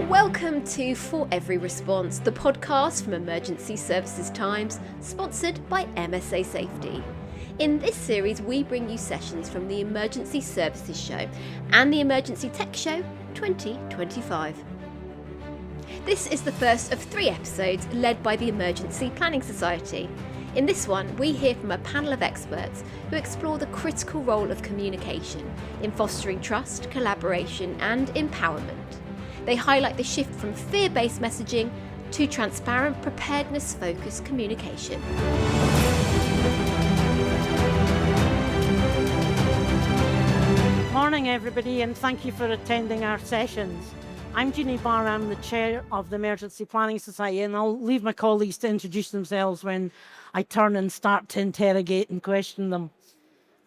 Welcome to For Every Response, the podcast from Emergency Services Times, sponsored by MSA Safety. In this series, we bring you sessions from the Emergency Services Show and the Emergency Tech Show 2025. This is the first of 3 episodes led by the Emergency Planning Society. In this one, we hear from a panel of experts who explore the critical role of communication in fostering trust, collaboration, and empowerment. They highlight the shift from fear-based messaging to transparent, preparedness-focused communication. Morning everybody, and thank you for attending our sessions. I'm Jeannie Barr, I'm the chair of the Emergency Planning Society, and I'll leave my colleagues to introduce themselves when I turn and start to interrogate and question them.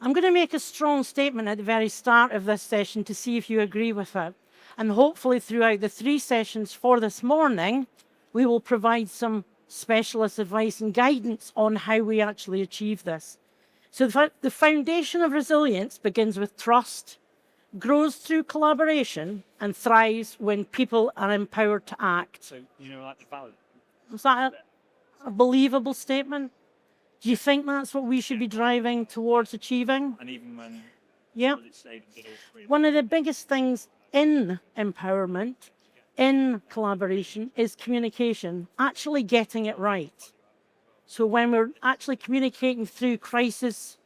I'm going to make a strong statement at the very start of this session to see if you agree with it. And hopefully throughout the 3 sessions for this morning, we will provide some specialist advice and guidance on how we actually achieve this. So the foundation of resilience begins with trust, grows through collaboration, and thrives when people are empowered to act. So, like the value. Was that a believable statement? Do you think that's what we should be driving towards achieving? And even when Yeah. One of the biggest things in empowerment, in collaboration, is communication, actually getting it right. So when we're actually communicating through crisis,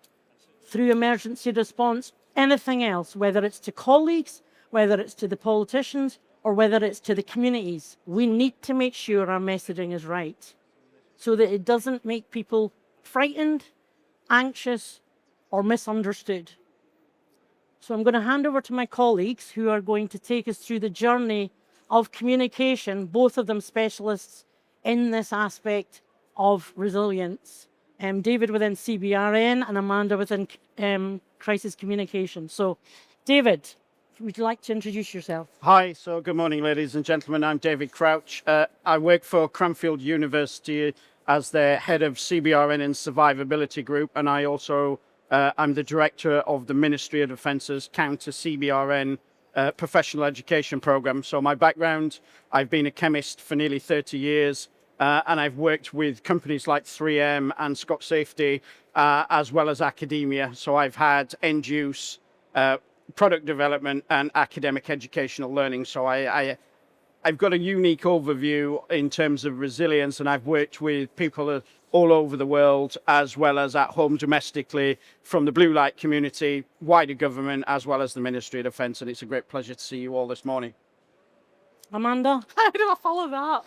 through emergency response, anything else, whether it's to colleagues, whether it's to the politicians, or whether it's to the communities, we need to make sure our messaging is right so that it doesn't make people frightened, anxious, or misunderstood. So I'm going to hand over to my colleagues who are going to take us through the journey of communication, both of them specialists in this aspect of resilience. David within CBRN and Amanda within crisis communication. So David, would you like to introduce yourself? Hi, so good morning, ladies and gentlemen. I'm David Crouch. I work for Cranfield University as the head of CBRN and Survivability Group, and I also I'm the director of the Ministry of Defence's Counter CBRN professional education program. So my background, I've been a chemist for nearly 30 years, and I've worked with companies like 3M and Scott Safety, as well as academia. So I've had end use, product development, and academic educational learning. So I've got a unique overview in terms of resilience, and I've worked with people all over the world, as well as at home domestically, from the blue light community, wider government, as well as the Ministry of Defence. And it's a great pleasure to see you all this morning. Amanda? How do I follow that?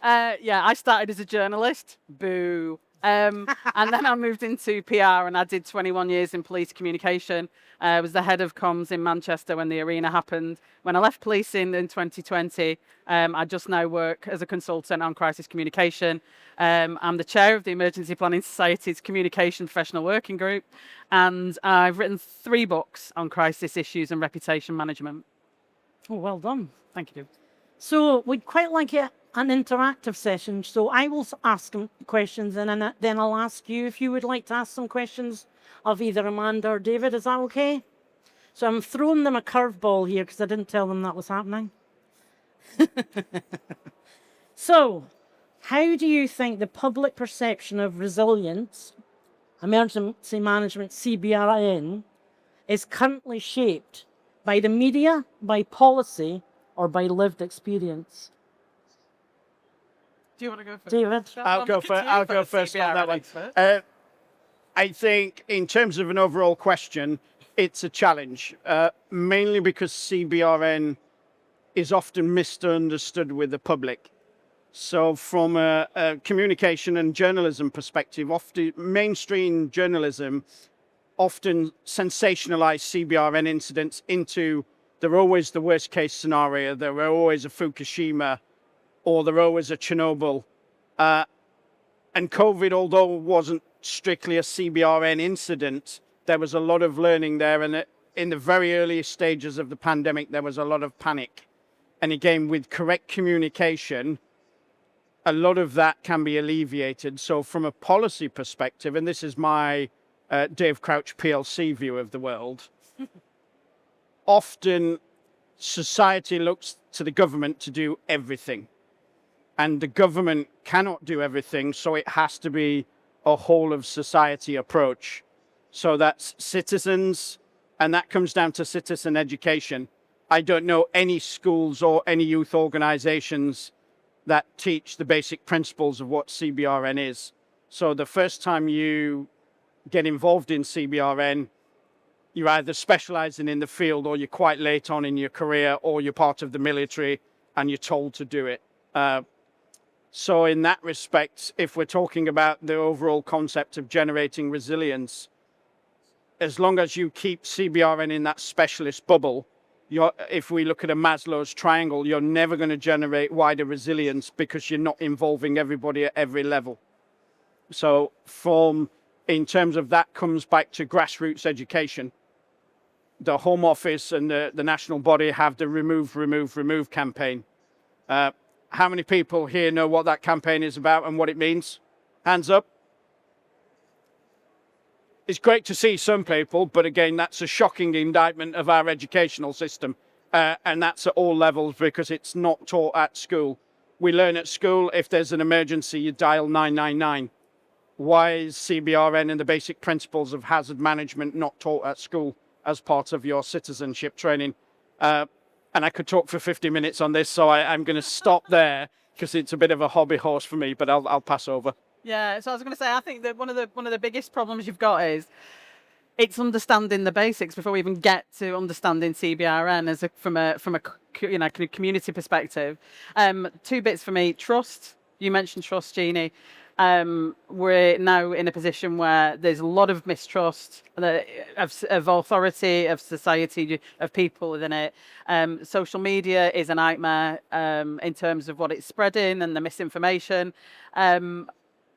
I started as a journalist. Boo. And then I moved into PR, and I did 21 years in police communication. I was the head of comms in Manchester when the arena happened. When I left policing in 2020, I just now work as a consultant on crisis communication. I'm the chair of the Emergency Planning Society's Communication Professional Working Group, and I've written 3 books on crisis issues and reputation management. Oh, well done. Thank you. So we'd quite like an interactive session. So I will ask them questions, and then I'll ask you if you would like to ask some questions of either Amanda or David. Is that okay? So I'm throwing them a curveball here because I didn't tell them that was happening. So how do you think the public perception of resilience, emergency management, CBRN, is currently shaped by the media, by policy, or by lived experience? Do you want to go first? David? I'll go first on that one. I think in terms of an overall question, it's a challenge, mainly because CBRN is often misunderstood with the public. So from a communication and journalism perspective, often mainstream journalism often sensationalize CBRN incidents into they're always the worst case scenario, they're always a Fukushima, or they're always a Chernobyl. And COVID, although it wasn't strictly a CBRN incident, there was a lot of learning there. And in the very earliest stages of the pandemic, there was a lot of panic. And again, with correct communication, a lot of that can be alleviated. So from a policy perspective, and this is my Dave Crouch PLC view of the world, often society looks to the government to do everything. And the government cannot do everything, so it has to be a whole of society approach. So that's citizens, and that comes down to citizen education. I don't know any schools or any youth organizations that teach the basic principles of what CBRN is. So the first time you get involved in CBRN, you're either specializing in the field, or you're quite late on in your career, or you're part of the military and you're told to do it. So in that respect, if we're talking about the overall concept of generating resilience, as long as you keep CBRN in that specialist bubble, if we look at a Maslow's triangle, you're never going to generate wider resilience because you're not involving everybody at every level. So in terms of that comes back to grassroots education. The Home Office and the national body have the remove campaign. How many people here know what that campaign is about and what it means? Hands up. It's great to see some people, but again, that's a shocking indictment of our educational system. And that's at all levels because it's not taught at school. We learn at school if there's an emergency, you dial 999. Why is CBRN and the basic principles of hazard management not taught at school as part of your citizenship training? And I could talk for 50 minutes on this, so I'm going to stop there because it's a bit of a hobby horse for me, but I'll pass over. Yeah, so I was going to say, I think that one of the biggest problems you've got is it's understanding the basics before we even get to understanding CBRN from a community perspective. Two bits for me: trust. You mentioned trust, Jeannie. We're now in a position where there's a lot of mistrust of authority, of society, of people within it. Social media is a nightmare in terms of what it's spreading and the misinformation.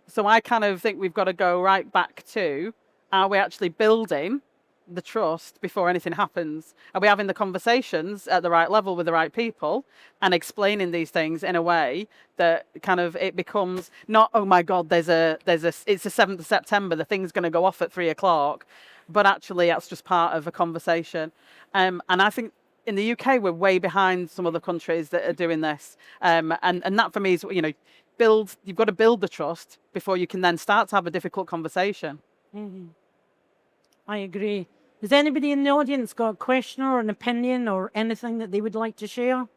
So I kind of think we've got to go right back to, are we actually building the trust before anything happens? Are we having the conversations at the right level with the right people and explaining these things in a way that kind of it becomes not, oh my God, it's the 7th of September, the thing's going to go off at 3:00, but actually that's just part of a conversation. And I think in the UK, we're way behind some other countries that are doing this. And that for me is, you've got to build the trust before you can then start to have a difficult conversation. Mm-hmm. I agree. Has anybody in the audience got a question or an opinion or anything that they would like to share?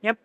Yep.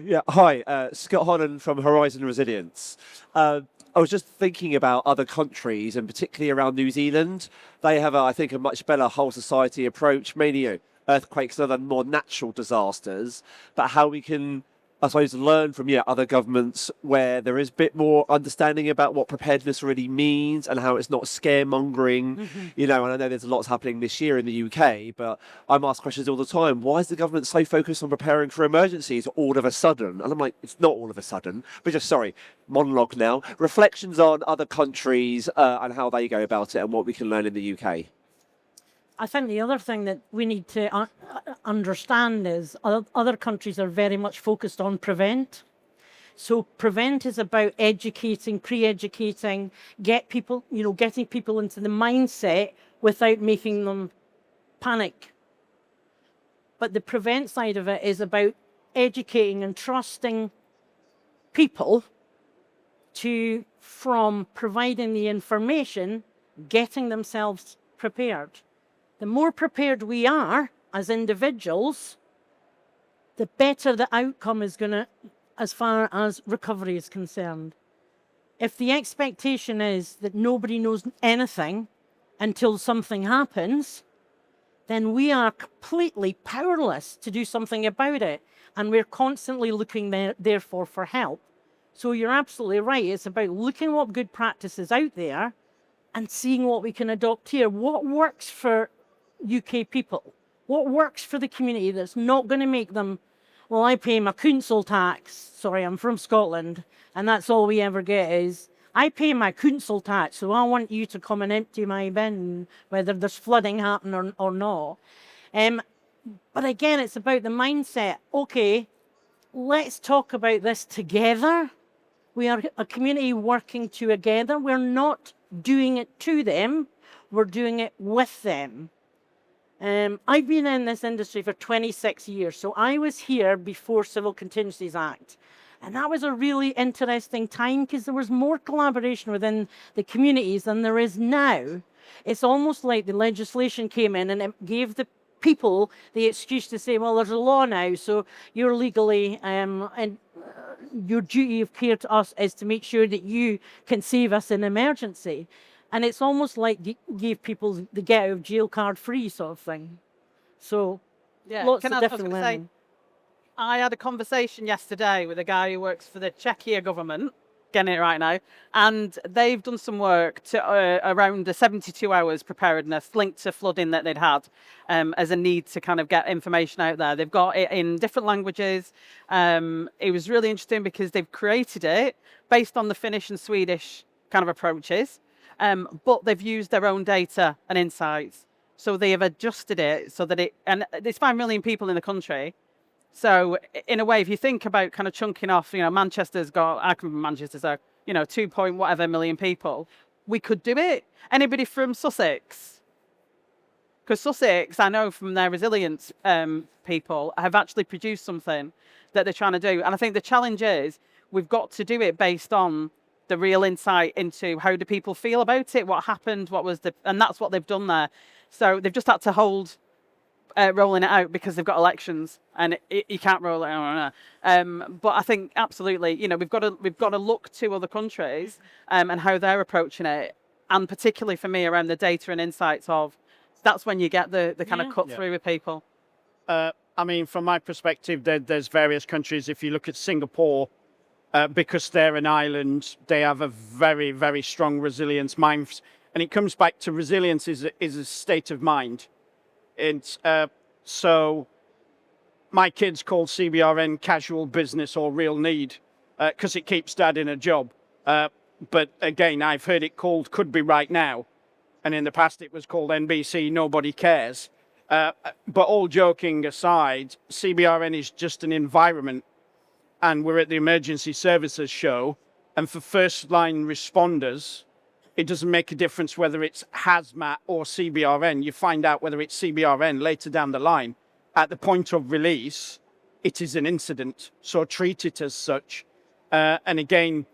Yeah, hi, Scott Holland from Horizon Resilience. I was just thinking about other countries, and particularly around New Zealand. They have, I think, a much better whole society approach, mainly earthquakes and other more natural disasters, but how we can, I suppose, learn from other governments where there is a bit more understanding about what preparedness really means and how it's not scaremongering. Mm-hmm. And I know there's lots happening this year in the UK, but I'm asked questions all the time. Why is the government so focused on preparing for emergencies all of a sudden? And I'm like, it's not all of a sudden, but just, sorry, monologue now. Reflections on other countries and how they go about it and what we can learn in the UK. I think the other thing that we need to understand is other countries are very much focused on prevent. So prevent is about educating, pre-educating, getting people into the mindset without making them panic. But the prevent side of it is about educating and trusting people from providing the information, getting themselves prepared. The more prepared we are as individuals, the better the outcome is going to, as far as recovery is concerned. If the expectation is that nobody knows anything until something happens, then we are completely powerless to do something about it. And we're constantly looking therefore for help. So you're absolutely right. It's about looking what good practice is out there and seeing what we can adopt here. What works for UK people? What works for the community that's not going to make them, well, I pay my council tax. Sorry, I'm from Scotland, and that's all we ever get is, I pay my council tax, so I want you to come and empty my bin, whether there's flooding happening or not. But again, it's about the mindset. Okay, let's talk about this together. We are a community working together. We're not doing it to them. we're doing it with them. I've been in this industry for 26 years, so I was here before Civil Contingencies Act. And that was a really interesting time because there was more collaboration within the communities than there is now. It's almost like the legislation came in and it gave the people the excuse to say, well, there's a law now, so you're legally, and your duty of care to us is to make sure that you can save us in emergency. And it's almost like gave people the get out of jail card free sort of thing. So lots of different learning. I had a conversation yesterday with a guy who works for the Czechia government, getting it right now, and they've done some work to around the 72 hours preparedness linked to flooding that they'd had as a need to kind of get information out there. They've got it in different languages. It was really interesting because they've created it based on the Finnish and Swedish kind of approaches, but they've used their own data and insights. So they have adjusted it so that and there's 5 million people in the country. So in a way, if you think about kind of chunking off, Manchester's got, I come from Manchester, so, 2 point whatever million people, we could do it. Anybody from Sussex? Because Sussex, I know from their resilience people, have actually produced something that they're trying to do. And I think the challenge is we've got to do it based on the real insight into how do people feel about it, what happened, and that's what they've done there. So they've just had to hold rolling it out because they've got elections and you can't roll it out. But I think absolutely, we've got to look to other countries and how they're approaching it, and particularly for me around the data and insights of that's when you get the kind of cut through with people. I mean, from my perspective, there's various countries. If you look at Singapore, because they're an island, they have a very, very strong resilience mind, and it comes back to resilience is a state of mind. It's so my kids call CBRN casual business or real need because it keeps dad in a job. But again, I've heard it called could be right now. And in the past it was called NBC, nobody cares. But all joking aside, CBRN is just an environment. And we're at the emergency services show. And for first line responders, it doesn't make a difference whether it's hazmat or CBRN. You find out whether it's CBRN later down the line. At the point of release, it is an incident, so treat it as such. And again,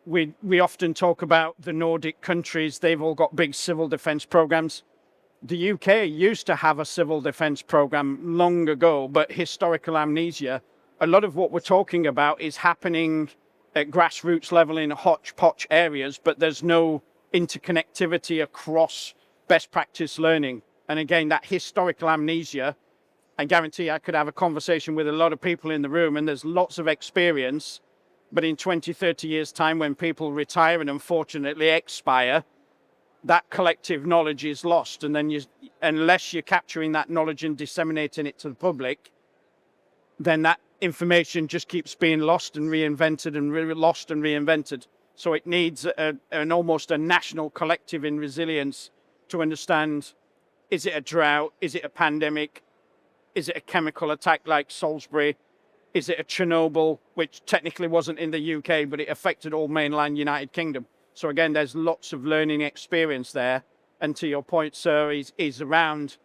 we often talk about the Nordic countries. They've all got big civil defence programmes. The UK used to have a civil defence programme long ago, but historical amnesia. A lot of what we're talking about is happening at grassroots level in hodgepodge areas, but there's no interconnectivity across best practice learning. And again, that historical amnesia, I guarantee I could have a conversation with a lot of people in the room and there's lots of experience, but in 20, 30 years time when people retire and unfortunately expire, that collective knowledge is lost. And then unless you're capturing that knowledge and disseminating it to the public, then that information just keeps being lost and reinvented and lost and reinvented. So it needs an almost a national collective in resilience to understand, is it a drought? Is it a pandemic? Is it a chemical attack like Salisbury? Is it a Chernobyl, which technically wasn't in the UK, but it affected all mainland United Kingdom? So again, there's lots of learning experience there. And to your point, sir, is around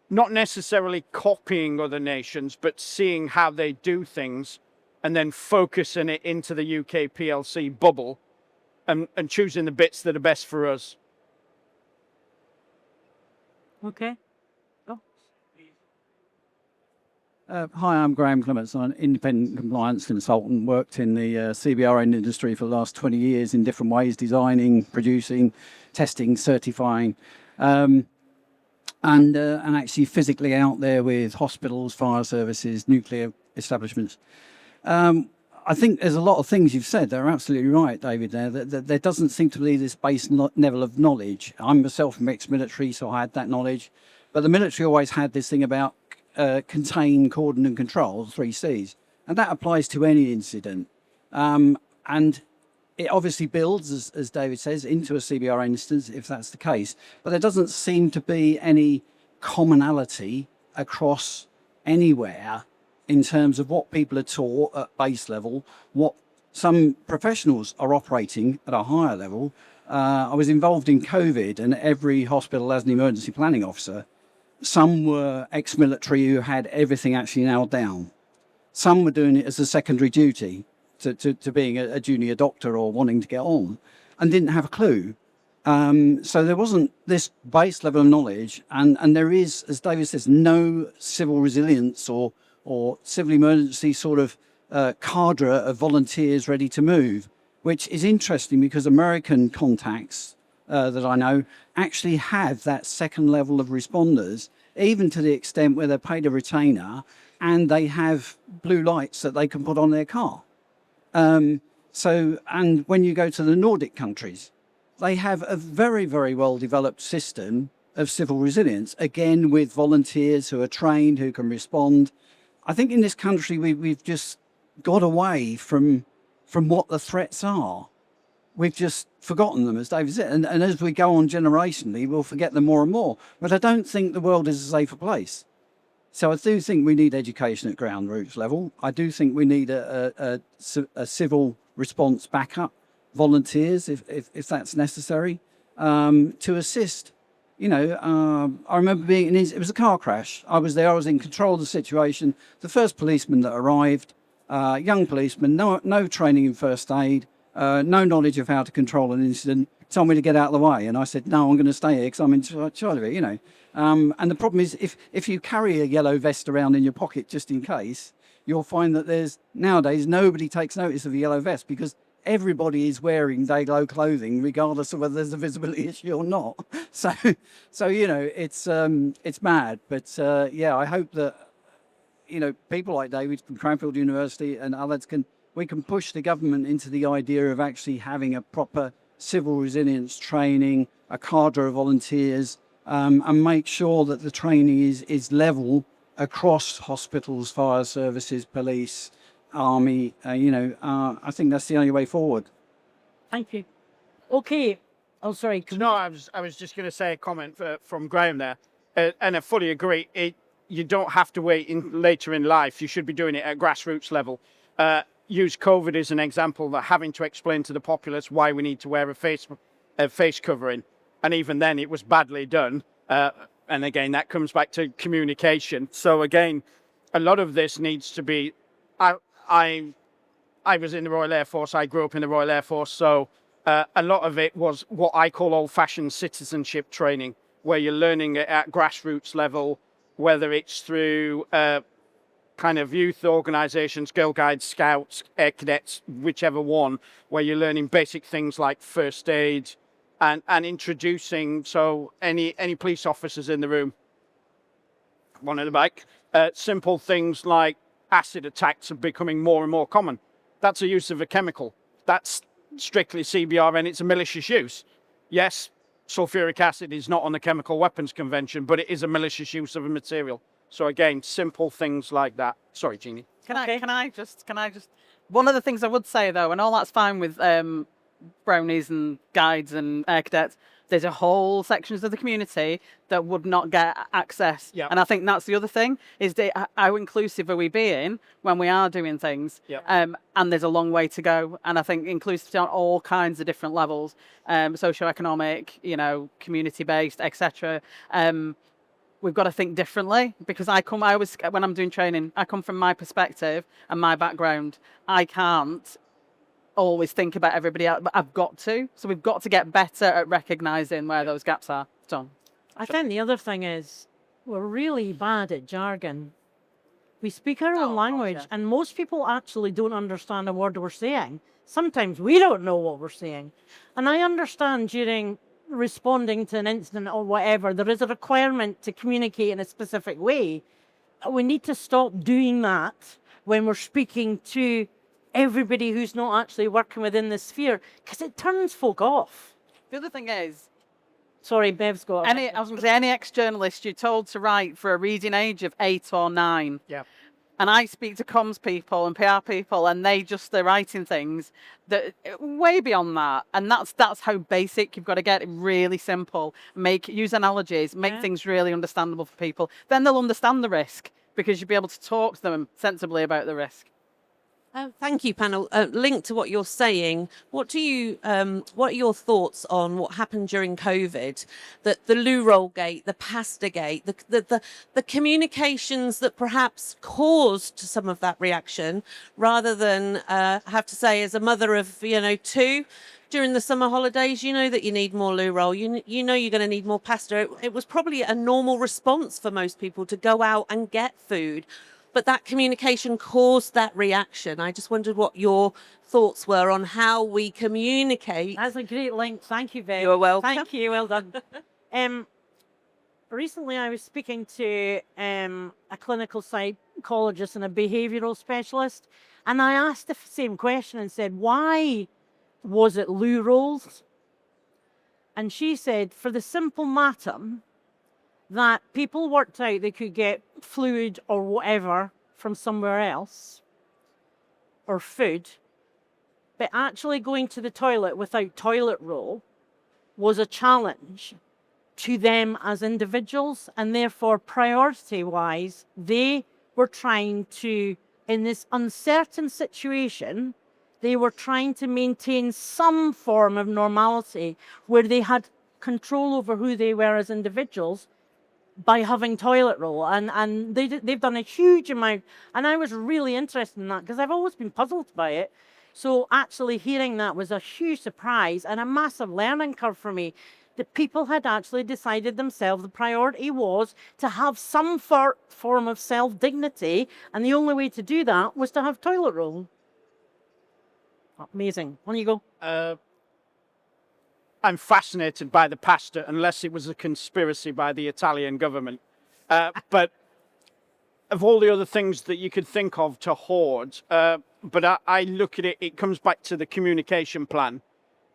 not necessarily copying other nations, but seeing how they do things and then focusing it into the UK PLC bubble and choosing the bits that are best for us. Okay. Hi, I'm Graham Clements. I'm an independent compliance consultant, worked in the CBRN industry for the last 20 years in different ways, designing, producing, testing, certifying, and actually physically out there with hospitals, fire services, nuclear establishments. I think there's a lot of things you've said that are absolutely right, David, that there doesn't seem to be this base level of knowledge. I'm myself ex-military, so I had that knowledge. But the military always had this thing about contain, coordinate and control, 3 Cs. And that applies to any incident. And it obviously builds, as David says, into a CBRN instance, if that's the case. But there doesn't seem to be any commonality across anywhere in terms of what people are taught at base level, what some professionals are operating at a higher level, I was involved in COVID, and every hospital has an emergency planning officer. Some were ex-military who had everything actually nailed down. Some were doing it as a secondary duty to being a junior doctor or wanting to get on, and didn't have a clue. So there wasn't this base level of knowledge, and there is, as David says, no civil resilience or civil emergency sort of cadre of volunteers ready to move, which is interesting because American contacts that I know actually have that second level of responders, even to the extent where they're paid a retainer and they have blue lights that they can put on their car. And when you go to the Nordic countries, they have a very, very well developed system of civil resilience, again, with volunteers who are trained, who can respond. I think in this country, we've just got away from what the threats are. We've just forgotten them, as David said. And as we go on generationally, we'll forget them more and more. But I don't think the world is a safer place. So I do think we need education at ground roots level. I do think we need a civil response backup, volunteers, if that's necessary, to assist. You know, I remember it was a car crash. I was there, I was in control of the situation. The first policeman that arrived, young policeman, no training in first aid, no knowledge of how to control an incident, told me to get out of the way. And I said, no, I'm going to stay here because I'm in charge of it, you know. And the problem is, if you carry a yellow vest around in your pocket just in case, you'll find that nowadays nobody takes notice of a yellow vest because everybody is wearing day-glow clothing, regardless of whether there's a visibility issue or not. So you know, it's mad. But yeah, I hope that, you know, people like David from Cranfield University and others we can push the government into the idea of actually having a proper civil resilience training, a cadre of volunteers, and make sure that the training is level across hospitals, fire services, police, army. I think that's the only way forward. Thank you. Okay. Oh, sorry. No, I was just going to say a comment from Graham there, and I fully agree. You don't have to wait later in life. You should be doing it at grassroots level. Use COVID as an example, that having to explain to the populace why we need to wear a face covering, and even then it was badly done. And again, that comes back to communication. So again, a lot of this needs to be. I was in the Royal Air Force. I grew up in the Royal Air Force, so a lot of it was what I call old-fashioned citizenship training, where you're learning it at grassroots level, whether it's through kind of youth organisations, Girl Guides, Scouts, Air Cadets, whichever one, where you're learning basic things like first aid and introducing. So any police officers in the room, one at the back, simple things like acid attacks are becoming more and more common. That's a use of a chemical. That's strictly CBRN. It's a malicious use. Yes, sulfuric acid is not on the Chemical Weapons Convention, but it is a malicious use of a material. So again, simple things like that. Sorry, Jeannie. Can I just? One of the things I would say though, and all that's fine with brownies and guides and air cadets, there's a whole sections of the community that would not get access. Yep. And I think that's the other thing, is how inclusive are we being when we are doing things? Yep. And there's a long way to go. And I think inclusivity on all kinds of different levels, socioeconomic, community-based, etc. We've got to think differently, because when I'm doing training, I come from my perspective and my background. I can't always think about everybody else, but I've got to. So we've got to get better at recognising where those gaps are. John. I think the other thing is we're really bad at jargon. We speak our own language, and most people actually don't understand a word we're saying. Sometimes we don't know what we're saying. And I understand during responding to an incident or whatever, there is a requirement to communicate in a specific way. We need to stop doing that when we're speaking to everybody who's not actually working within the sphere, because it turns folk off. The other thing is, sorry, Bev's got I was going to say, any ex-journalist you're told to write for a reading age of 8 or 9. Yeah. And I speak to comms people and PR people, and they're writing things that way beyond that. And that's how basic. You've got to get it really simple. Use analogies, make things really understandable for people. Then they'll understand the risk, because you'll be able to talk to them sensibly about the risk. Thank you, panel. Linked to what you're saying, what are your thoughts on what happened during COVID? That the loo roll gate, the pasta gate, the communications that perhaps caused some of that reaction, rather than have to say, as a mother of 2. During the summer holidays, you know that you need more loo roll. You know you're going to need more pasta. It was probably a normal response for most people to go out and get food. But that communication caused that reaction. I just wondered what your thoughts were on how we communicate. That's a great link. Thank you, Viv. You're welcome. Thank you. Well done. Recently, I was speaking to a clinical psychologist and a behavioural specialist, and I asked the same question and said, why was it loo rolls? And she said, for the simple matter that people worked out they could get fluid or whatever from somewhere else, or food, but actually going to the toilet without toilet roll was a challenge to them as individuals, and therefore priority-wise, they were trying to, in this uncertain situation, they were trying to maintain some form of normality where they had control over who they were as individuals by having toilet roll. And they've done a huge amount. And I was really interested in that because I've always been puzzled by it. So actually hearing that was a huge surprise and a massive learning curve for me. That people had actually decided themselves the priority was to have some form of self-dignity. And the only way to do that was to have toilet roll. Amazing. On you go. I'm fascinated by the pasta, unless it was a conspiracy by the Italian government. But of all the other things that you could think of to hoard, but I look at it, it comes back to the communication plan.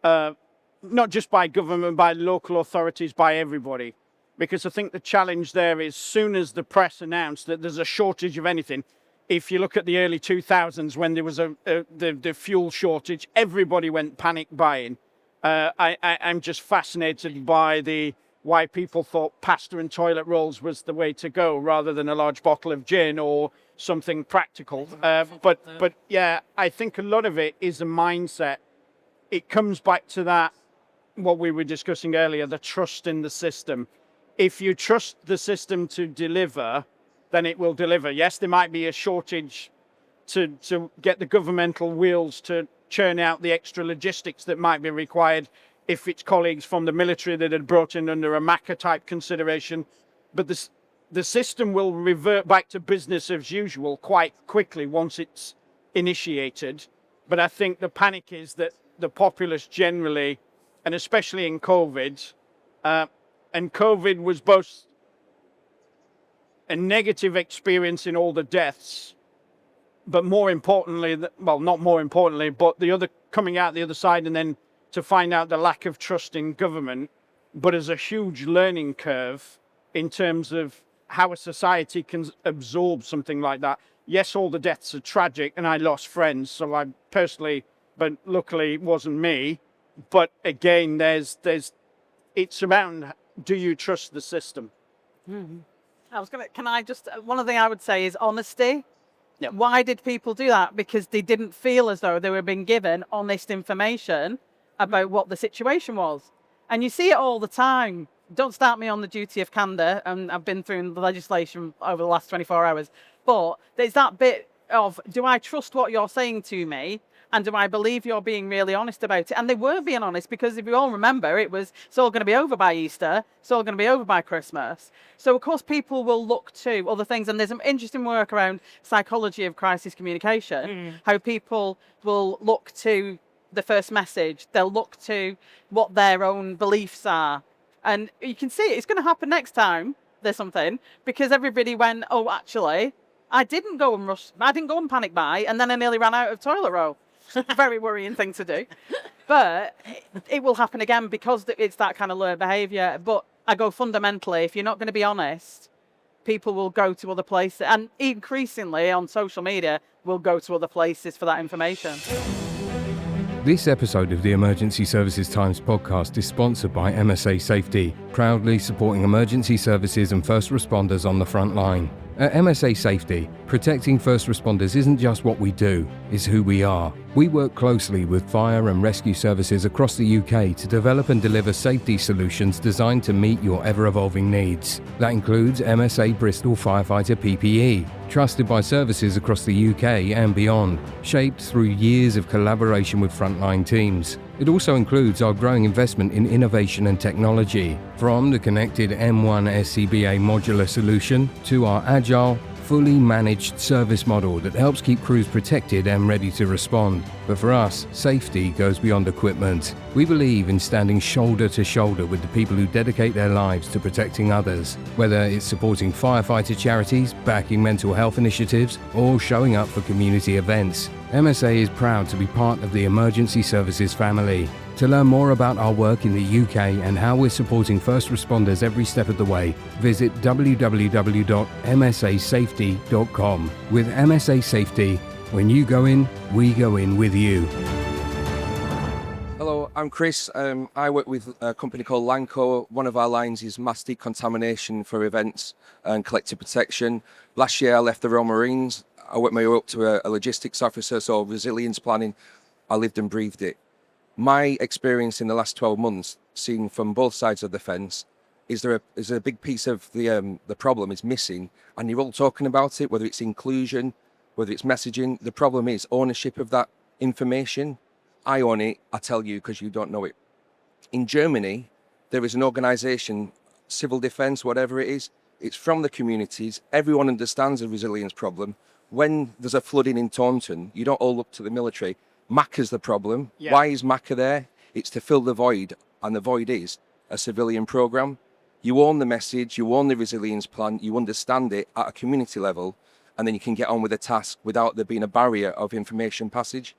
Not just by government, by local authorities, by everybody. Because I think the challenge there is, soon as the press announced that there's a shortage of anything, if you look at the early 2000s when there was the fuel shortage, everybody went panic buying. I'm just fascinated by why people thought pasta and toilet rolls was the way to go rather than a large bottle of gin or something practical. But yeah, I think a lot of it is a mindset. It comes back to that, what we were discussing earlier, the trust in the system. If you trust the system to deliver, then it will deliver. Yes, there might be a shortage to get the governmental wheels to churn out the extra logistics that might be required if it's colleagues from the military that had brought in under a MACA type consideration. But the system will revert back to business as usual quite quickly once it's initiated. But I think the panic is that the populace generally, and especially in COVID, and COVID was both a negative experience in all the deaths, but more importantly, well, not more importantly, but coming out the other side and then to find out the lack of trust in government, but as a huge learning curve in terms of how a society can absorb something like that. Yes, all the deaths are tragic, and I lost friends, so I personally, but luckily it wasn't me. But again, it's around, do you trust the system? Mm-hmm. One of the things I would say is honesty. Yep. Why did people do that? Because they didn't feel as though they were being given honest information about what the situation was. And you see it all the time. Don't start me on the duty of candour, and I've been through the legislation over the last 24 hours. But there's that bit of, do I trust what you're saying to me? And do I believe you're being really honest about it? And they were being honest, because if you all remember, it's all going to be over by Easter. It's all going to be over by Christmas. So, of course, people will look to other things. And there's some interesting work around psychology of crisis communication, how people will look to the first message. They'll look to what their own beliefs are. And you can see it's going to happen next time there's something, because everybody went, oh, actually, I didn't go and panic buy, and then I nearly ran out of toilet roll. Very worrying thing to do. But it will happen again because it's that kind of learned behaviour. But I go fundamentally, if you're not going to be honest, people will go to other places. And increasingly on social media, will go to other places for that information. This episode of the Emergency Services Times podcast is sponsored by MSA Safety, proudly supporting emergency services and first responders on the front line. At MSA Safety, protecting first responders isn't just what we do, it's who we are. We work closely with fire and rescue services across the UK to develop and deliver safety solutions designed to meet your ever-evolving needs. That includes MSA Bristol Firefighter PPE, trusted by services across the UK and beyond, shaped through years of collaboration with frontline teams. It also includes our growing investment in innovation and technology, from the connected M1 SCBA modular solution to our agile, fully managed service model that helps keep crews protected and ready to respond. But for us, safety goes beyond equipment. We believe in standing shoulder to shoulder with the people who dedicate their lives to protecting others, whether it's supporting firefighter charities, backing mental health initiatives, or showing up for community events. MSA is proud to be part of the emergency services family. To learn more about our work in the UK and how we're supporting first responders every step of the way, visit www.msasafety.com. With MSA Safety, when you go in, we go in with you. Hello, I'm Chris. I work with a company called Lanco. One of our lines is mass decontamination for events and collective protection. Last year I left the Royal Marines. I worked my way up to a logistics officer, so resilience planning. I lived and breathed it. My experience in the last 12 months, seeing from both sides of the fence, is there a big piece of the problem is missing, and you're all talking about it, whether it's inclusion, whether it's messaging. The problem is ownership of that information. I own it, I tell you because you don't know it. In Germany, there is an organisation, civil defence, whatever it is, it's from the communities. Everyone understands the resilience problem. When there's a flooding in Taunton, you don't all look to the military. MACA's the problem. Yeah. Why is MACA there? It's to fill the void, and the void is a civilian programme. You own the message, you own the resilience plan, you understand it at a community level, and then you can get on with the task without there being a barrier of information passage.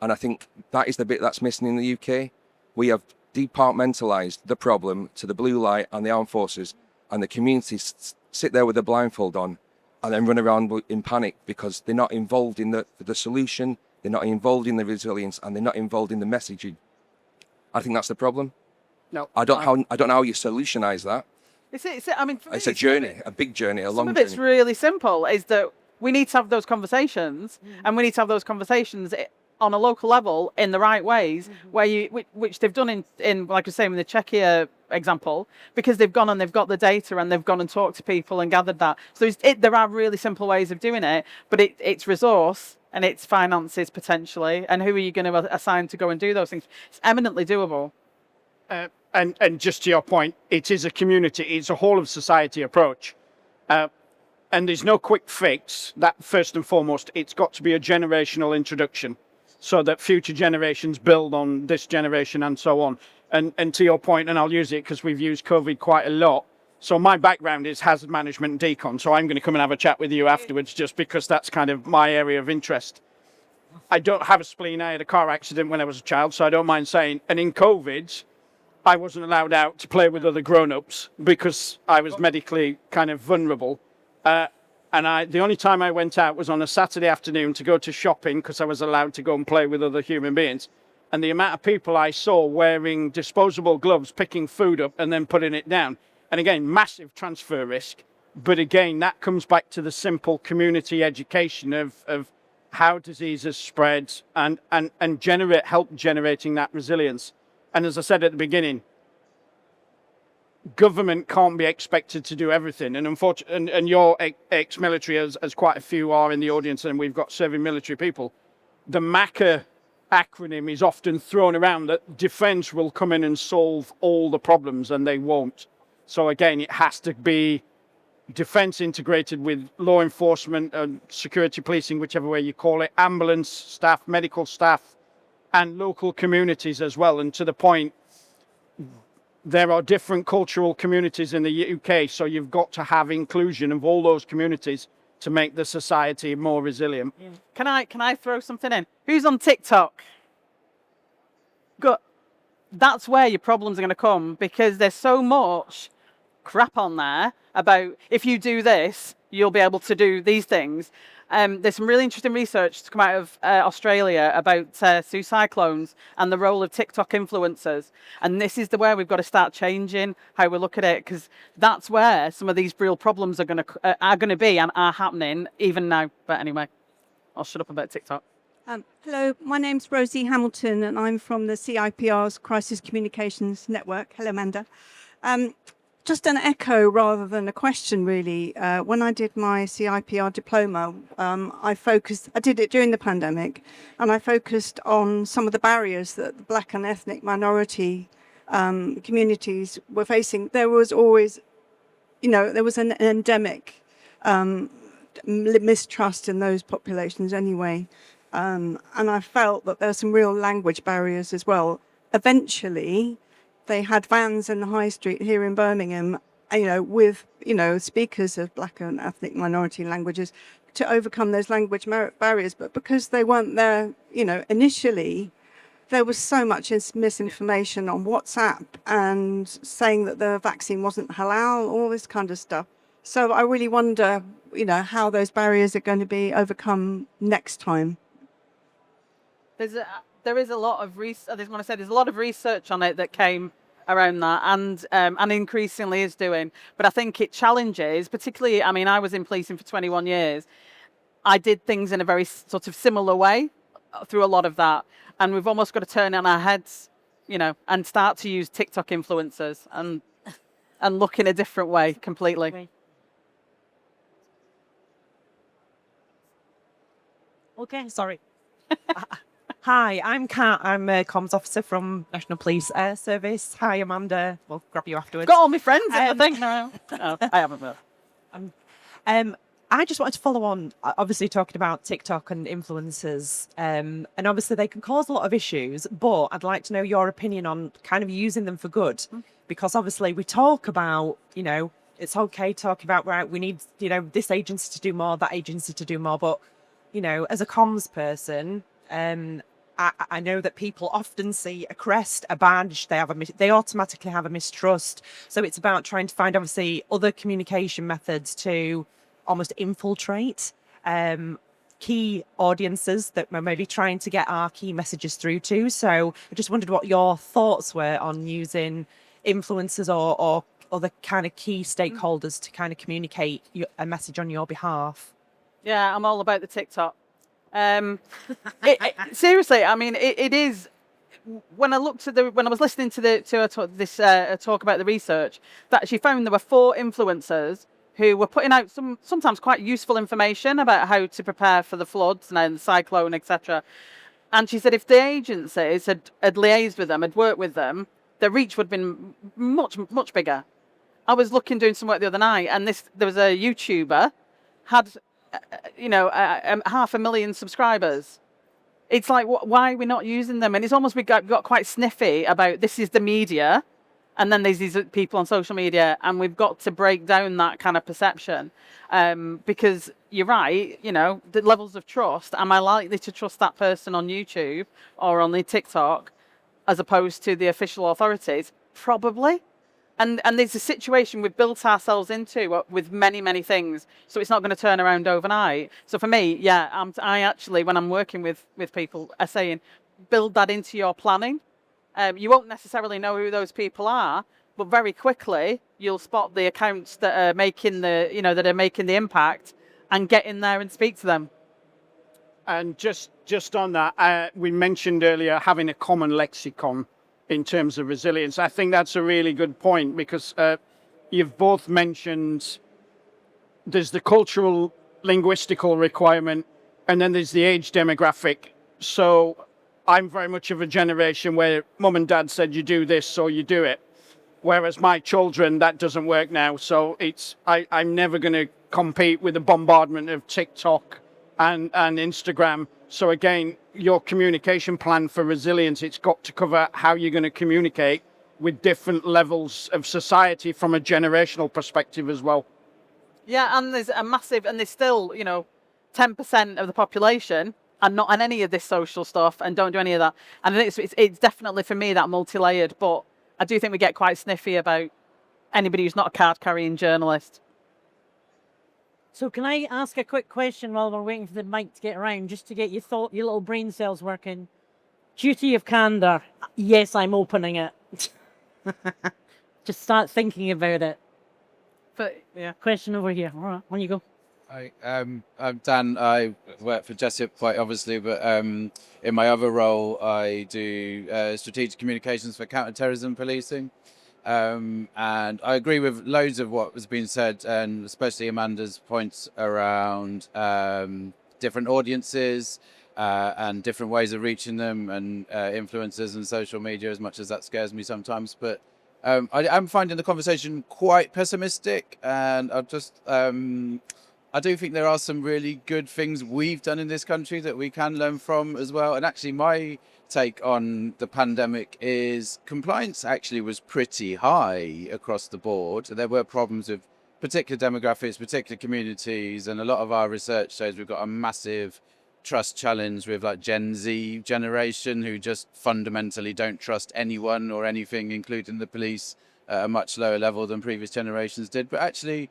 And I think that is the bit that's missing in the UK. We have departmentalised the problem to the blue light and the armed forces, and the communities sit there with a blindfold on and then run around in panic because they're not involved in the solution, they're not involved in the resilience, and they're not involved in the messaging. I think that's the problem. No, I don't know how you solutionise that. I mean, for me, It's a journey, a big journey, a long some of journey. it's really simple. Is that we need to have those conversations, and we need to have those conversations on a local level in the right ways, which they've done in like I was saying in the Czechia example, because they've gone and they've got the data and they've gone and talked to people and gathered that. So there are really simple ways of doing it, but it's resource and it's finances potentially, and who are you going to assign to go and do those things? It's eminently doable. And just to your point, it is a community, it's a whole of society approach. And there's no quick fix. That first and foremost, it's got to be a generational introduction so that future generations build on this generation and so on. And to your point, and I'll use it because we've used COVID quite a lot. So my background is hazard management and decon. So I'm going to come and have a chat with you afterwards just because that's kind of my area of interest. I don't have a spleen. I had a car accident when I was a child, so I don't mind saying. And in COVID, I wasn't allowed out to play with other grown-ups because I was medically kind of vulnerable. And the only time I went out was on a Saturday afternoon to go to shopping because I was allowed to go and play with other human beings. And the amount of people I saw wearing disposable gloves, picking food up and then putting it down. And again, massive transfer risk. But again, that comes back to the simple community education of how diseases spread and help generating that resilience. And as I said at the beginning, government can't be expected to do everything. And unfortunately, and your ex-military, as quite a few are in the audience, and we've got serving military people, the MACA acronym is often thrown around that defence will come in and solve all the problems, and they won't. So again, it has to be defence integrated with law enforcement and security policing, whichever way you call it, ambulance staff, medical staff, and local communities as well. And to the point, there are different cultural communities in the UK, so you've got to have inclusion of all those communities to make the society more resilient. Yeah. Can I throw something in? Who's on TikTok? Good. That's where your problems are going to come, because there's so much crap on there about if you do this, you'll be able to do these things. There's some really interesting research to come out of Australia about sea cyclones and the role of TikTok influencers. And this is where we've got to start changing how we look at it, because that's where some of these real problems are going to be and are happening even now. But anyway, I'll shut up about TikTok. Hello, my name's Rosie Hamilton, and I'm from the CIPR's Crisis Communications Network. Hello, Amanda. Just an echo rather than a question, really. When I did my CIPR diploma, I did it during the pandemic, and I focused on some of the barriers that the Black and ethnic minority communities were facing. There was always, there was an endemic mistrust in those populations anyway. And I felt that there were some real language barriers as well. Eventually, they had vans in the high street here in Birmingham, with, speakers of Black and ethnic minority languages to overcome those language barriers. But because they weren't there, initially, there was so much misinformation on WhatsApp and saying that the vaccine wasn't halal, all this kind of stuff. So I really wonder, how those barriers are going to be overcome next time. There is a lot of research. I just want to say there's a lot of research on it that came around that, and increasingly is doing. But I think it challenges, particularly. I mean, I was in policing for 21 years. I did things in a very sort of similar way through a lot of that, and we've almost got to turn on our heads, and start to use TikTok influencers and look in a different way completely. Okay, sorry. Hi, I'm Kat. I'm a comms officer from National Police Air Service. Hi, Amanda. We'll grab you afterwards. Got all my friends in the thing now. No, I haven't. I just wanted to follow on, obviously talking about TikTok and influencers, and obviously they can cause a lot of issues, but I'd like to know your opinion on kind of using them for good, because obviously we talk about, it's okay talking about, right, we need, this agency to do more, that agency to do more, but, as a comms person, I know that people often see a crest, a badge, they automatically have a mistrust. So it's about trying to find, obviously, other communication methods to almost infiltrate key audiences that we're maybe trying to get our key messages through to. So I just wondered what your thoughts were on using influencers or other kind of key stakeholders to kind of communicate a message on your behalf. Yeah, I'm all about the TikTok. Seriously, I mean, it is. When I was listening to this talk about the research, that she found there were 4 influencers who were putting out sometimes quite useful information about how to prepare for the floods and the cyclone, etc. And she said if the agencies had liaised with them, had worked with them, their reach would have been much, much bigger. I was doing some work the other night, and there was a YouTuber had 500,000 subscribers. It's like, why are we not using them? And it's almost we got quite sniffy about this is the media, and then there's these people on social media, and we've got to break down that kind of perception, because you're right. The levels of trust. Am I likely to trust that person on YouTube or on the TikTok as opposed to the official authorities? Probably. And there's a situation we've built ourselves into with many, many things. So it's not going to turn around overnight. So for me, yeah, I actually, when I'm working with people, are saying, build that into your planning. You won't necessarily know who those people are, but very quickly you'll spot the accounts that are making the impact, and get in there and speak to them. And just on that, we mentioned earlier having a common lexicon in terms of resilience. I think that's a really good point, because you've both mentioned there's the cultural, linguistical requirement, and then there's the age demographic. So I'm very much of a generation where mum and dad said you do this, so you do it. Whereas my children, that doesn't work now. So I'm never going to compete with the bombardment of TikTok and Instagram. So again, your communication plan for resilience, it's got to cover how you're going to communicate with different levels of society from a generational perspective as well. Yeah, and there's still, 10% of the population are not on any of this social stuff and don't do any of that. And it's definitely, for me, that multi-layered, but I do think we get quite sniffy about anybody who's not a card-carrying journalist. So can I ask a quick question while we're waiting for the mic to get around, just to get your little brain cells working? Duty of candor. Yes, I'm opening it. Just start thinking about it. But yeah. Question over here. All right, on you go. Hi, I'm Dan. I work for Jessup quite obviously, but in my other role, I do strategic communications for counter-terrorism policing. And I agree with loads of what has been said, and especially Amanda's points around different audiences and different ways of reaching them, and influencers and social media, as much as that scares me sometimes. But I'm finding the conversation quite pessimistic, and I do think there are some really good things we've done in this country that we can learn from as well. And actually, my take on the pandemic is compliance actually was pretty high across the board. There were problems with particular demographics, particular communities, and a lot of our research shows we've got a massive trust challenge with like Gen Z generation who just fundamentally don't trust anyone or anything, including the police, at a much lower level than previous generations did. But actually,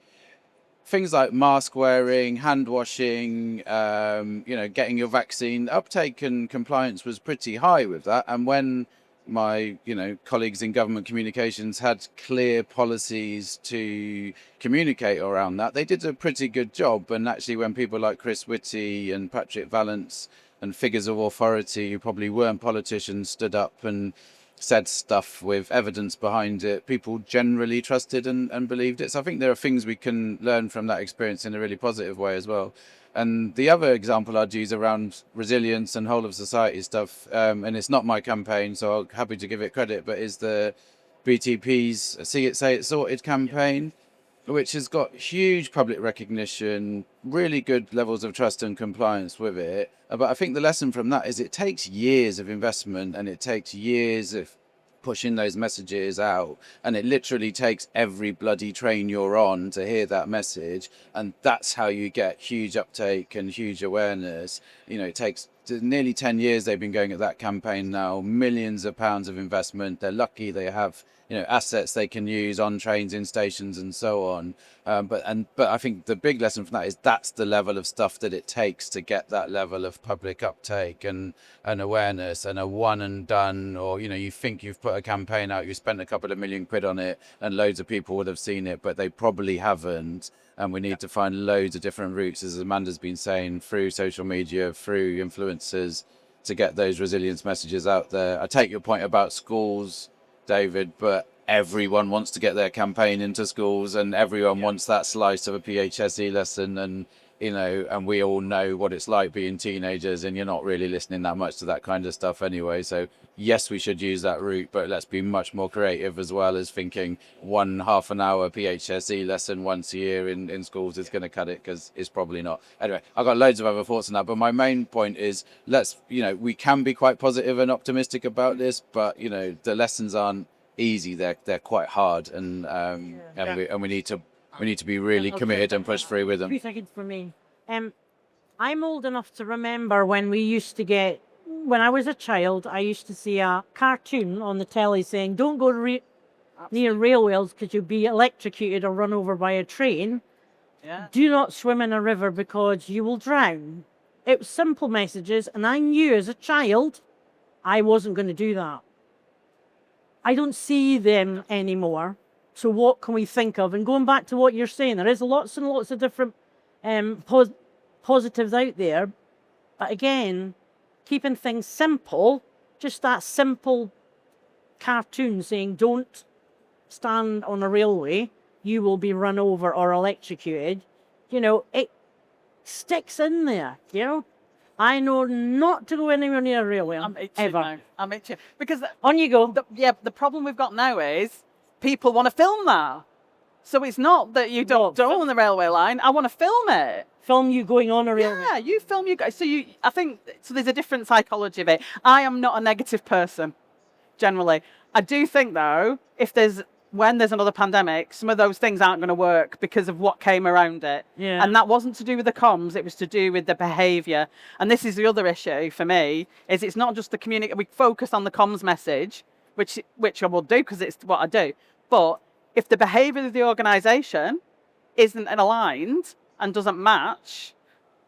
things like mask wearing, hand washing, getting your vaccine, uptake and compliance was pretty high with that. And when my, colleagues in government communications had clear policies to communicate around that, they did a pretty good job. And actually, when people like Chris Whitty and Patrick Vallance and figures of authority who probably weren't politicians stood up and said stuff with evidence behind it, people generally trusted and believed it. So I think there are things we can learn from that experience in a really positive way as well. And the other example I'd use around resilience and whole of society stuff, and it's not my campaign, so I'm happy to give it credit, but is the BTP's See It, Say It, Sorted campaign, which has got huge public recognition, really good levels of trust and compliance with it. But I think the lesson from that is it takes years of investment, and it takes years of pushing those messages out, and it literally takes every bloody train you're on to hear that message, and that's how you get huge uptake and huge awareness. It takes nearly 10 years they've been going at that campaign now, millions of pounds of investment. They're lucky they have assets they can use on trains, in stations, and so on. But I think the big lesson from that is that's the level of stuff that it takes to get that level of public uptake and awareness. And a one and done, or you think you've put a campaign out, you spent a couple of million quid on it, and loads of people would have seen it, but they probably haven't. And we need to find loads of different routes, as Amanda's been saying, through social media, through influencers, to get those resilience messages out there. I take your point about schools, David, but everyone wants to get their campaign into schools, and everyone wants that slice of a PHSE lesson, and and we all know what it's like being teenagers, and you're not really listening that much to that kind of stuff anyway. So yes, we should use that route, but let's be much more creative as well, as thinking one half an hour PHSE lesson once a year in schools is going to cut it, because it's probably not. Anyway, I've got loads of other thoughts on that, but my main point is we can be quite positive and optimistic about this, but the lessons aren't easy. They're quite hard, and we need to be really committed and push through with them. 3 seconds for me. I'm old enough to remember when I was a child, I used to see a cartoon on the telly saying, don't go near railways because you'll be electrocuted or run over by a train. Yeah. Do not swim in a river because you will drown. It was simple messages, and I knew as a child I wasn't going to do that. I don't see them anymore. So what can we think of? And going back to what you're saying, there is lots and lots of different positives out there. But again, keeping things simple, just that simple cartoon saying, don't stand on a railway, you will be run over or electrocuted. It sticks in there, I know not to go anywhere near a railway. I'm itching ever. now. I'm itching. Because on you go. The problem we've got now is people want to film that. So it's not that you don't on the railway line. I want to film it. Film you going on a railway. Yeah, you film you guys. I think there's a different psychology of it. I am not a negative person, generally. I do think though, when there's another pandemic, some of those things aren't going to work because of what came around it. Yeah. And that wasn't to do with the comms, it was to do with the behaviour. And this is the other issue for me, is it's not just the community. We focus on the comms message, which I will do because it's what I do. But if the behaviour of the organisation isn't aligned, and doesn't match,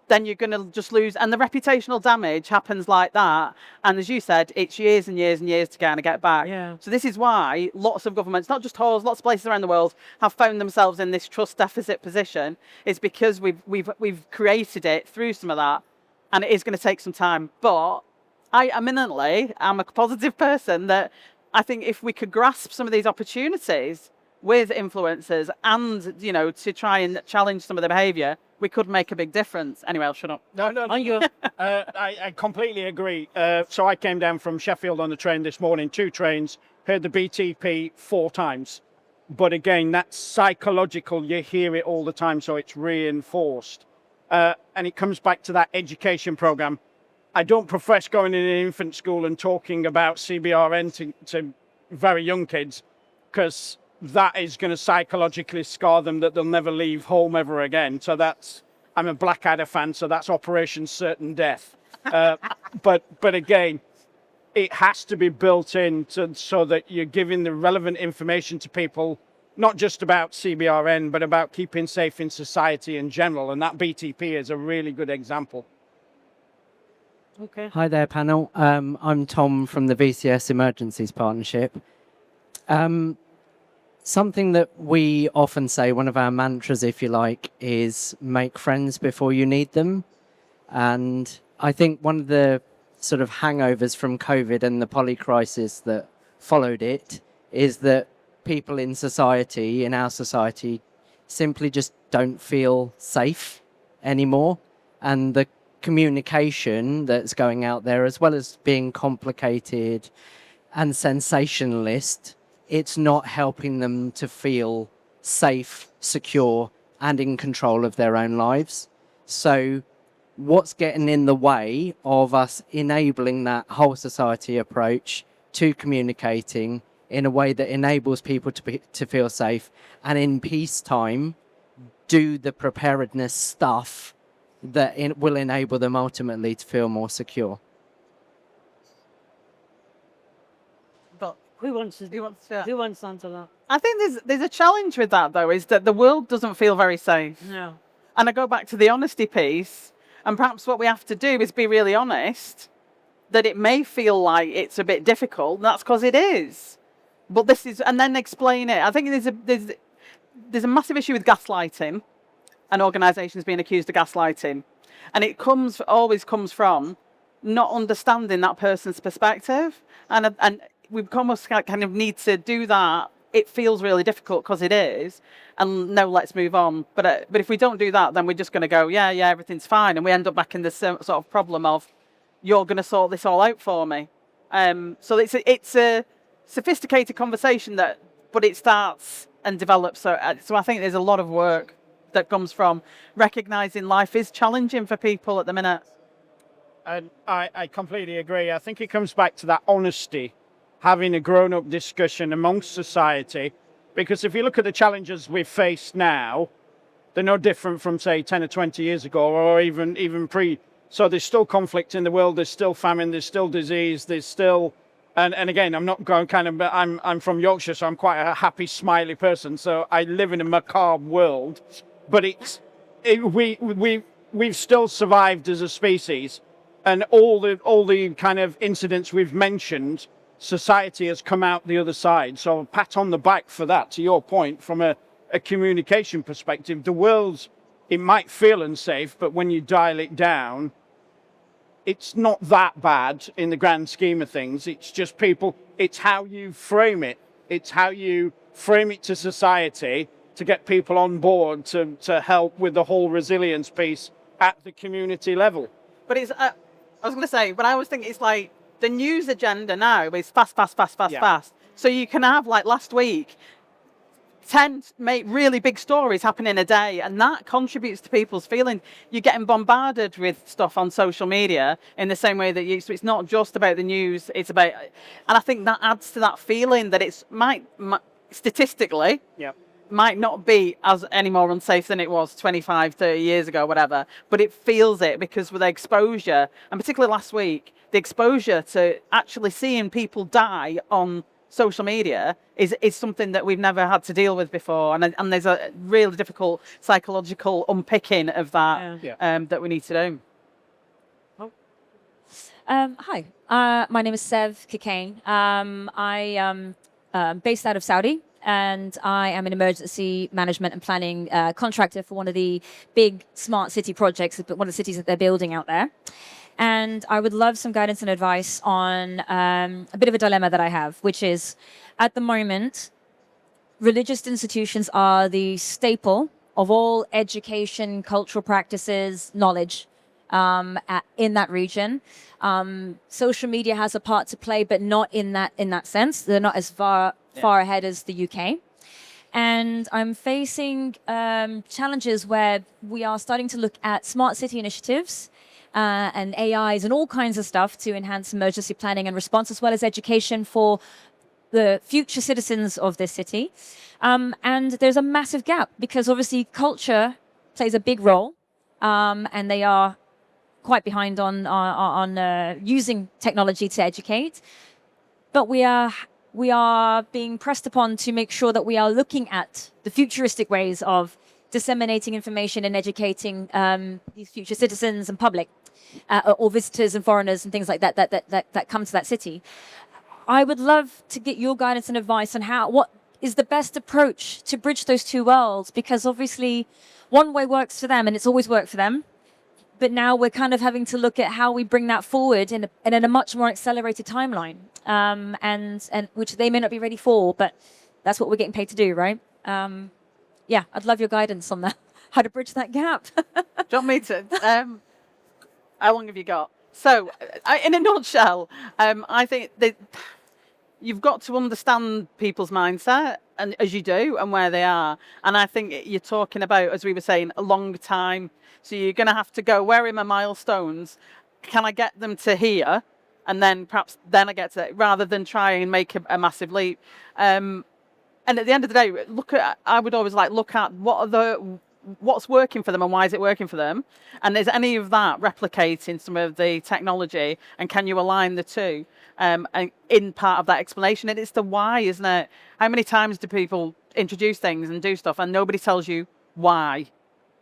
then you're going to just lose. And the reputational damage happens like that. And as you said, it's years and years and years to kind of get back. Yeah. So this is why lots of governments, not just Hawes, lots of places around the world, have found themselves in this trust deficit position. It's because we've created it through some of that, and it is going to take some time. But I'm a positive person that I think if we could grasp some of these opportunities with influencers and, you know, to try and challenge some of the behaviour, we could make a big difference. Anyway, I'll shut up. No. I completely agree. So I came down from Sheffield on the train this morning, 2 trains, heard the BTP 4 times. But again, that's psychological. You hear it all the time, so it's reinforced. And it comes back to that education programme. I don't profess going in an infant school and talking about CBRN to very young kids, because that is going to psychologically scar them that they'll never leave home ever again. So I'm a Blackadder fan, so that's Operation Certain Death. But again, it has to be built in so that you're giving the relevant information to people, not just about CBRN, but about keeping safe in society in general. And that BTP is a really good example. Okay. Hi there, panel. I'm Tom from the VCS Emergencies Partnership. Something that we often say, one of our mantras, if you like, is make friends before you need them. And I think one of the sort of hangovers from COVID and the poly crisis that followed it is that people in society, in our society, simply just don't feel safe anymore. And the communication that's going out there, as well as being complicated and sensationalist, it's not helping them to feel safe, secure, and in control of their own lives. So what's getting in the way of us enabling that whole society approach to communicating in a way that enables people to feel safe, and in peacetime do the preparedness stuff that will enable them ultimately to feel more secure? Who wants to answer that? I think there's a challenge with that, though, is that the world doesn't feel very safe. No. And I go back to the honesty piece, and perhaps what we have to do is be really honest that it may feel like it's a bit difficult, and that's because it is. But this is, and then explain it. I think there's a massive issue with gaslighting, and organisations being accused of gaslighting, and it always comes from not understanding that person's perspective, and we almost kind of need to do that. It feels really difficult because it is, and no, let's move on. But if we don't do that, then we're just going to go, yeah, everything's fine, and we end up back in this sort of problem of, you're going to sort this all out for me. So it's a sophisticated conversation but it starts and develops. So I think there's a lot of work that comes from recognising life is challenging for people at the minute. And I completely agree. I think it comes back to that honesty, having a grown-up discussion amongst society, because if you look at the challenges we've faced now, they're no different from, say, 10 or 20 years ago, or even pre. So there's still conflict in the world, there's still famine, there's still disease, there's still, and again, I'm not going I'm from Yorkshire, so I'm quite a happy, smiley person, so I live in a macabre world, but we've still survived as a species, and all the kind of incidents we've mentioned, society has come out the other side. So a pat on the back for that. To your point, from a communication perspective, the world's, it might feel unsafe, but when you dial it down, it's not that bad in the grand scheme of things. It's just people, it's how you frame it. It's how you frame it to society to get people on board to help with the whole resilience piece at the community level. But it's, I was going to say, but I always think it's like, the news agenda now is fast. So you can have, like last week, 10 really big stories happen in a day, and that contributes to people's feelings. You're getting bombarded with stuff on social media in the same way that so it's not just about the news, it's about, and I think that adds to that feeling that it's statistically, might not be any more unsafe than it was 25, 30 years ago, whatever, but it feels it because with the exposure, and particularly last week, the exposure to actually seeing people die on social media is something that we've never had to deal with before, and there's a really difficult psychological unpicking of that that we need to do. Hi, my name is Sev Kikane. I am based out of Saudi, and I am an emergency management and planning contractor for one of the big smart city projects, one of the cities that they're building out there. And I would love some guidance and advice on a bit of a dilemma that I have, which is, at the moment, religious institutions are the staple of all education, cultural practices, knowledge in that region. Social media has a part to play, but not in that sense. They're not as far ahead as the UK. And I'm facing challenges where we are starting to look at smart city initiatives and AIs and all kinds of stuff to enhance emergency planning and response, as well as education for the future citizens of this city. And there's a massive gap because obviously culture plays a big role, and they are quite behind on using technology to educate. But we are being pressed upon to make sure that we are looking at the futuristic ways of disseminating information and educating these future citizens and public, or visitors and foreigners and things like that come to that city. I would love to get your guidance and advice on what is the best approach to bridge those two worlds, because obviously one way works for them and it's always worked for them. But now we're kind of having to look at how we bring that forward in a much more accelerated timeline, and which they may not be ready for, but that's what we're getting paid to do, right? I'd love your guidance on that, how to bridge that gap. Do you want me to? How long have you got? So, in a nutshell, I think that you've got to understand people's mindset, and as you do, and where they are. And I think you're talking about, as we were saying, a long time. So you're going to have to go, where are my milestones? Can I get them to here? And then perhaps then I get to it, rather than try and make a massive leap. And at the end of the day, I would always look at what's working for them and why is it working for them? And is any of that replicating some of the technology, and can you align the two? And in part of that explanation, and it's the why, isn't it? How many times do people introduce things and do stuff and nobody tells you why?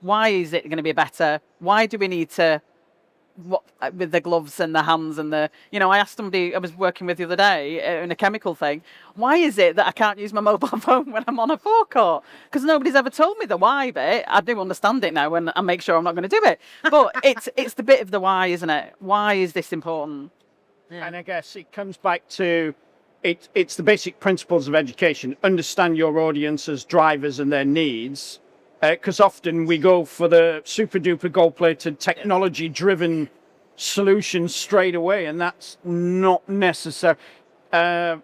Why is it going to be better? Why do we need to, with the gloves and the hands and I asked somebody I was working with the other day in a chemical thing, why is it that I can't use my mobile phone when I'm on a forecourt? Because nobody's ever told me the why bit. I do understand it now, and I make sure I'm not going to do it. But it's the bit of the why, isn't it? Why is this important? Yeah. And I guess it comes back to it's the basic principles of education. Understand your audience's drivers and their needs. Because often we go for the super duper gold plated technology driven solutions straight away, and that's not necessary. My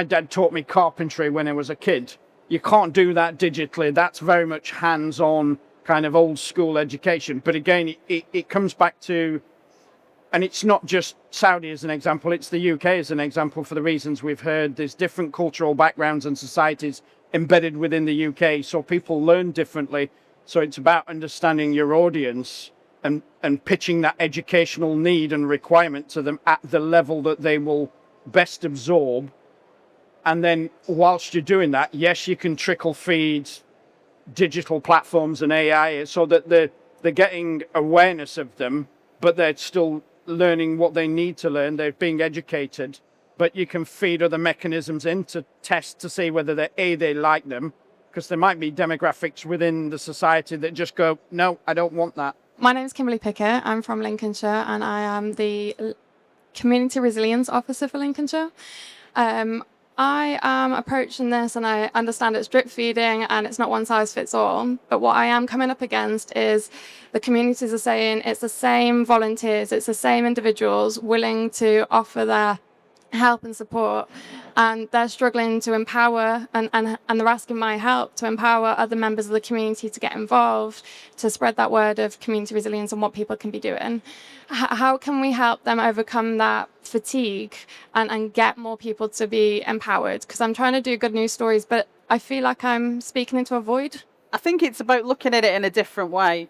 dad taught me carpentry when I was a kid. You can't do that digitally. That's very much hands on kind of old school education. But again, it comes back to, and it's not just Saudi as an example, it's the UK as an example for the reasons we've heard. There's different cultural backgrounds and societies embedded within the UK, so people learn differently. So it's about understanding your audience and pitching that educational need and requirement to them at the level that they will best absorb. And then whilst you're doing that, yes, you can trickle feed digital platforms and AI so that they're getting awareness of them, but they're still learning what they need to learn. They're being educated. But you can feed other mechanisms in to test to see whether they like them, because there might be demographics within the society that just go, no, I don't want that. My name is Kimberly Pickett. I'm from Lincolnshire, and I am the Community Resilience Officer for Lincolnshire. I am approaching this, and I understand it's drip feeding and it's not one size fits all. But what I am coming up against is the communities are saying it's the same volunteers, it's the same individuals willing to offer their help and support, and they're struggling to empower and they're asking my help to empower other members of the community to get involved, to spread that word of community resilience and what people can be doing. How can we help them overcome that fatigue and get more people to be empowered? Because I'm trying to do good news stories, but I feel like I'm speaking into a void. I think it's about looking at it in a different way,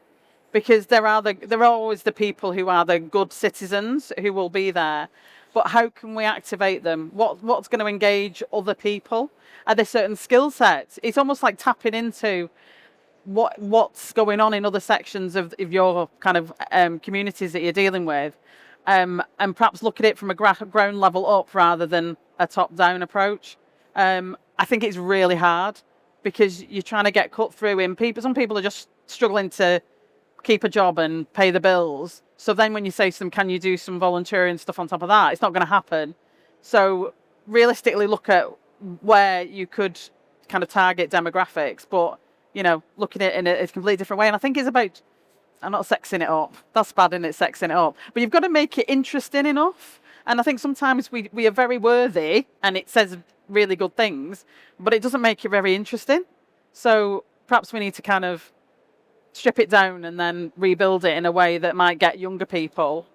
because there are always the people who are the good citizens who will be there. but how can we activate them? What's going to engage other people? Are there certain skill sets? It's almost like tapping into what's going on in other sections of your kind of communities that you're dealing with, and perhaps look at it from a ground level up rather than a top-down approach. I think it's really hard because you're trying to get cut through in people. Some people are just struggling to keep a job and pay the bills. So then when you say to them, can you do some volunteering stuff on top of that? It's not going to happen. So realistically look at where you could kind of target demographics, but, you know, looking at it in a completely different way. And I think it's about, I'm not sexing it up. That's bad, isn't it, sexing it up? But you've got to make it interesting enough. And I think sometimes we are very worthy and it says really good things, but it doesn't make it very interesting. So perhaps we need to kind of strip it down and then rebuild it in a way that might get younger people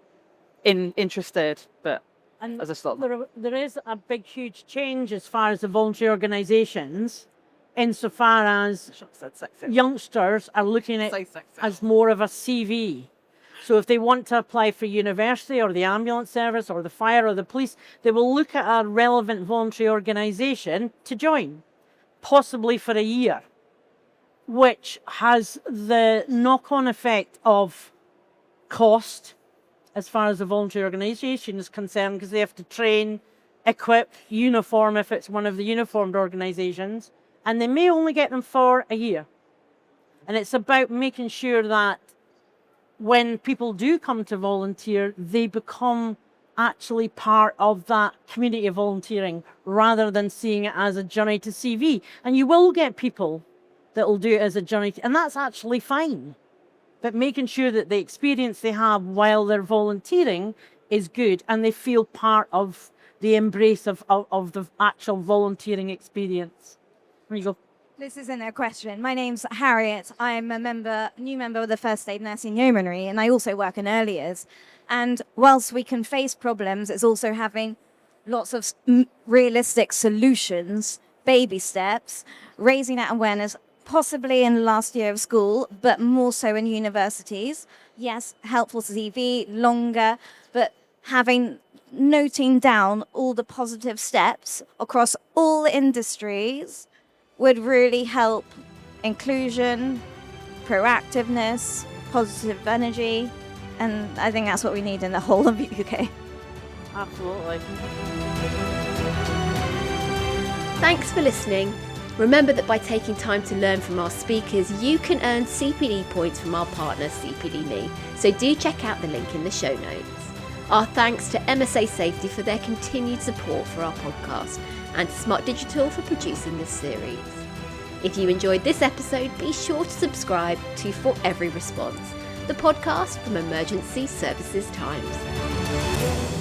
interested. But and as a start, there is a big, huge change as far as the voluntary organisations, insofar as youngsters are looking at it as more of a CV. So if they want to apply for university or the ambulance service or the fire or the police, they will look at a relevant voluntary organisation to join, possibly for a year, which has the knock-on effect of cost as far as the voluntary organisation is concerned, because they have to train, equip, uniform if it's one of the uniformed organisations, and they may only get them for a year. And it's about making sure that when people do come to volunteer, they become actually part of that community of volunteering rather than seeing it as a journey to CV. And you will get people that will do it as a journey, and that's actually fine. But making sure that the experience they have while they're volunteering is good and they feel part of the embrace of the actual volunteering experience. There you go. This isn't a question. My name's Harriet. I'm a new member of the First Aid Nursing Yeomanry, and I also work in early years. And whilst we can face problems, it's also having lots of realistic solutions, baby steps, raising that awareness, possibly in the last year of school, but more so in universities. Yes, helpful CV, longer, but noting down all the positive steps across all industries would really help inclusion, proactiveness, positive energy, and I think that's what we need in the whole of the UK. Absolutely. Thanks for listening. Remember that by taking time to learn from our speakers, you can earn CPD points from our partner CPDme. So do check out the link in the show notes. Our thanks to MSA Safety for their continued support for our podcast, and to Smart Digital for producing this series. If you enjoyed this episode, be sure to subscribe to For Every Response, the podcast from Emergency Services Times.